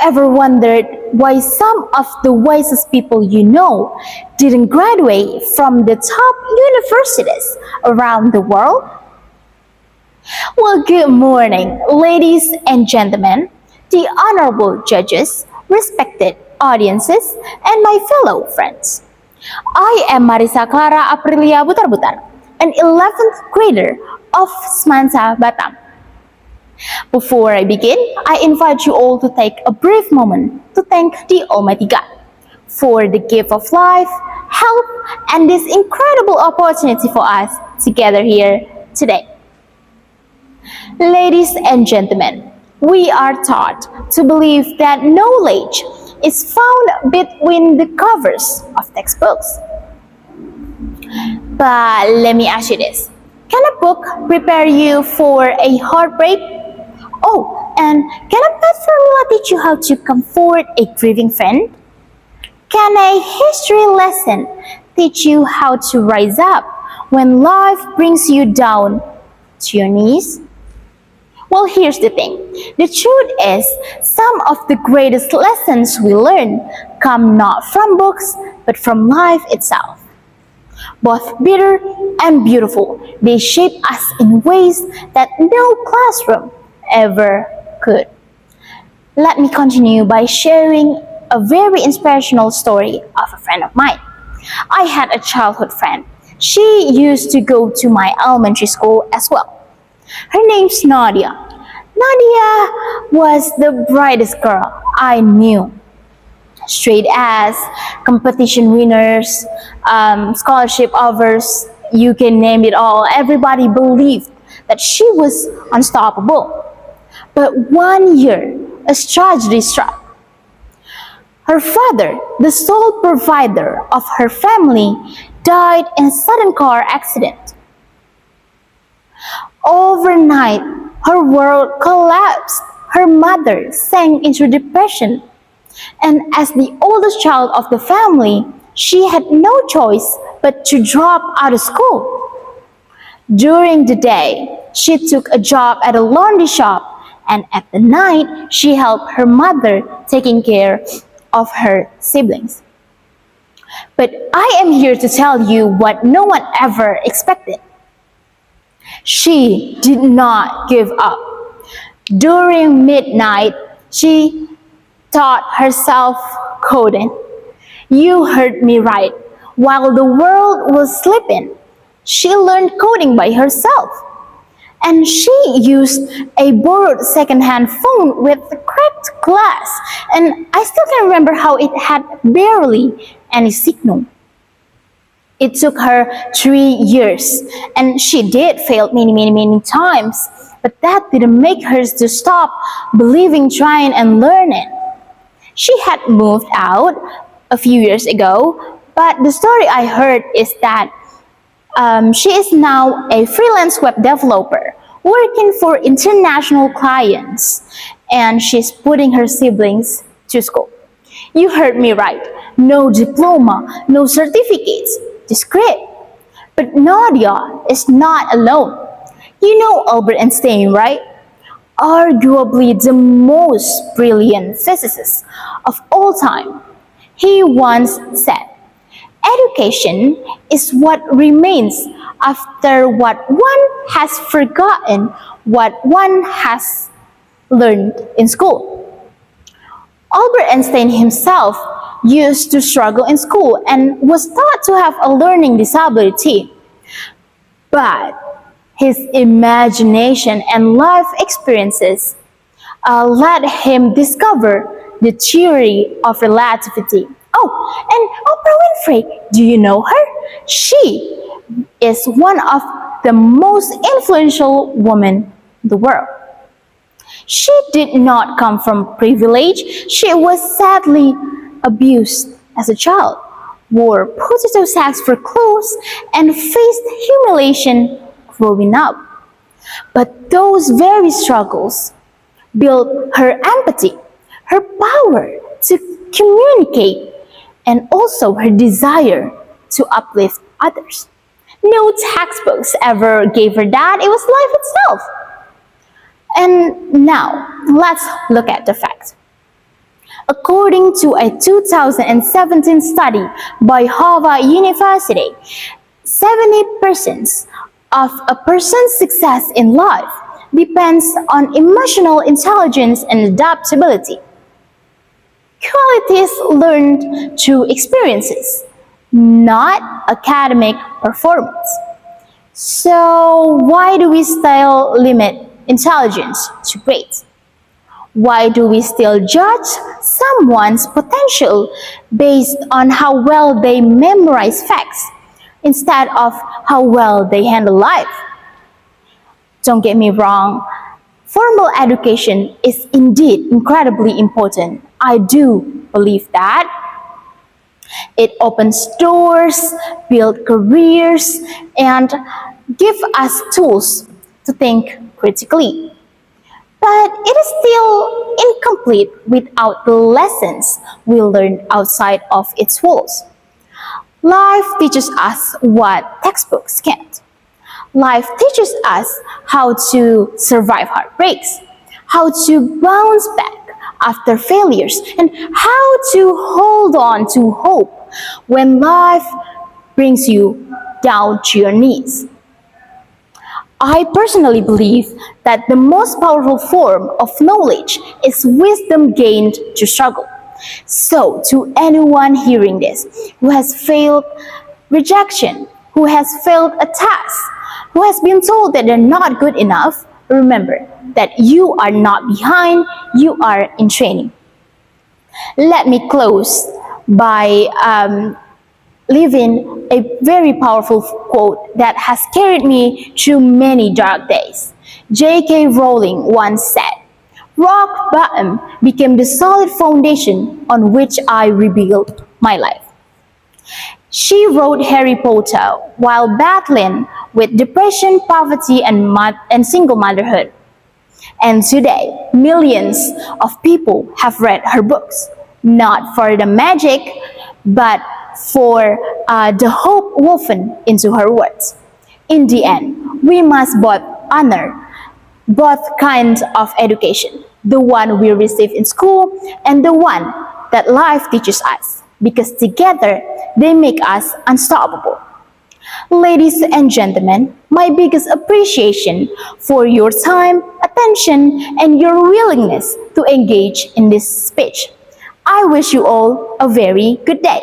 ever wondered why some of the wisest people you know didn't graduate from the top universities around the world? Well, good morning, ladies and gentlemen, the honorable judges, respected audiences, and my fellow friends. I am Marisa Clara Aprilia Butarbutar, an 11th grader of Smansa, Batam. Before I begin, I invite you all to take a brief moment to thank the Almighty God for the gift of life, health, and this incredible opportunity for us to gather here today. Ladies and gentlemen, we are taught to believe that knowledge is found between the covers of textbooks. But let me ask you this. Can a book prepare you for a heartbreak? Oh, and can a pet formula teach you how to comfort a grieving friend? Can a history lesson teach you how to rise up when life brings you down to your knees? Well, here's the thing. The truth is, some of the greatest lessons we learn come not from books, but from life itself. Both bitter and beautiful, they shape us in ways that no classroom ever could. Let me continue by sharing a very inspirational story of a friend of mine. I had a childhood friend. She used to go to my elementary school as well. Her name's Nadia. Nadia was the brightest girl I knew. Straight A's, competition winners, scholarship offers, you can name it all. Everybody believed that she was unstoppable. But one year, a tragedy struck. Her father, the sole provider of her family, died in a sudden car accident. Overnight, her world collapsed. Her mother sank into depression. And as the oldest child of the family, she had no choice but to drop out of school. During the day, she took a job at a laundry shop, and at the night, she helped her mother taking care of her siblings. But I am here to tell you what no one ever expected. She did not give up. During midnight, she taught herself coding. You heard me right. While the world was sleeping, she learned coding by herself. And she used a borrowed second-hand phone with cracked glass. And I still can remember how it had barely any signal. It took her 3 years, and she did fail many times. But that didn't make her to stop believing, trying, and learning. She had moved out a few years ago, but the story I heard is that she is now a freelance web developer working for international clients, and she's putting her siblings to school. You heard me right. No diploma, no certificates, just grit. But Nadia is not alone. You know Albert Einstein, right? Arguably the most brilliant physicist of all time. He once said, "Education is what remains after what one has forgotten what one has learned in school." Albert Einstein himself used to struggle in school and was thought to have a learning disability. But his imagination and life experiences let him discover the theory of relativity. Oh, and Oprah Winfrey, do you know her? She is one of the most influential women in the world. She did not come from privilege. She was sadly abused as a child, wore potato sacks for clothes, and faced humiliation growing up. But those very struggles built her empathy, her power to communicate, and also her desire to uplift others. No textbooks ever gave her that. It was life itself. And now, let's look at the facts. According to a 2017 study by Harvard University, 70% of a person's success in life depends on emotional intelligence and adaptability. Qualities learned through experiences, not academic performance. So, why do we still limit intelligence to grades? Why do we still judge someone's potential based on how well they memorize facts instead of how well they handle life? Don't get me wrong, formal education is indeed incredibly important. I do believe that. It opens doors, builds careers, and gives us tools to think critically. But it is still incomplete without the lessons we learn outside of its walls. Life teaches us what textbooks can't. Life teaches us how to survive heartbreaks, how to bounce back after failures, and how to hold on to hope when life brings you down to your knees. I personally believe that the most powerful form of knowledge is wisdom gained through struggle. So, to anyone hearing this who has failed rejection, who has failed a test, who has been told that they're not good enough, remember that you are not behind, you are in training. Let me close by leaving a very powerful quote that has carried me through many dark days. J.K. Rowling once said, "Rock bottom became the solid foundation on which I rebuilt my life." She wrote Harry Potter while battling with depression, poverty, and single motherhood. And today, millions of people have read her books, not for the magic, but for the hope woven into her words. In the end, we must both honor both kinds of education, the one we receive in school and the one that life teaches us, because together they make us unstoppable. Ladies and gentlemen, my biggest appreciation for your time, attention, and your willingness to engage in this speech. I wish you all a very good day.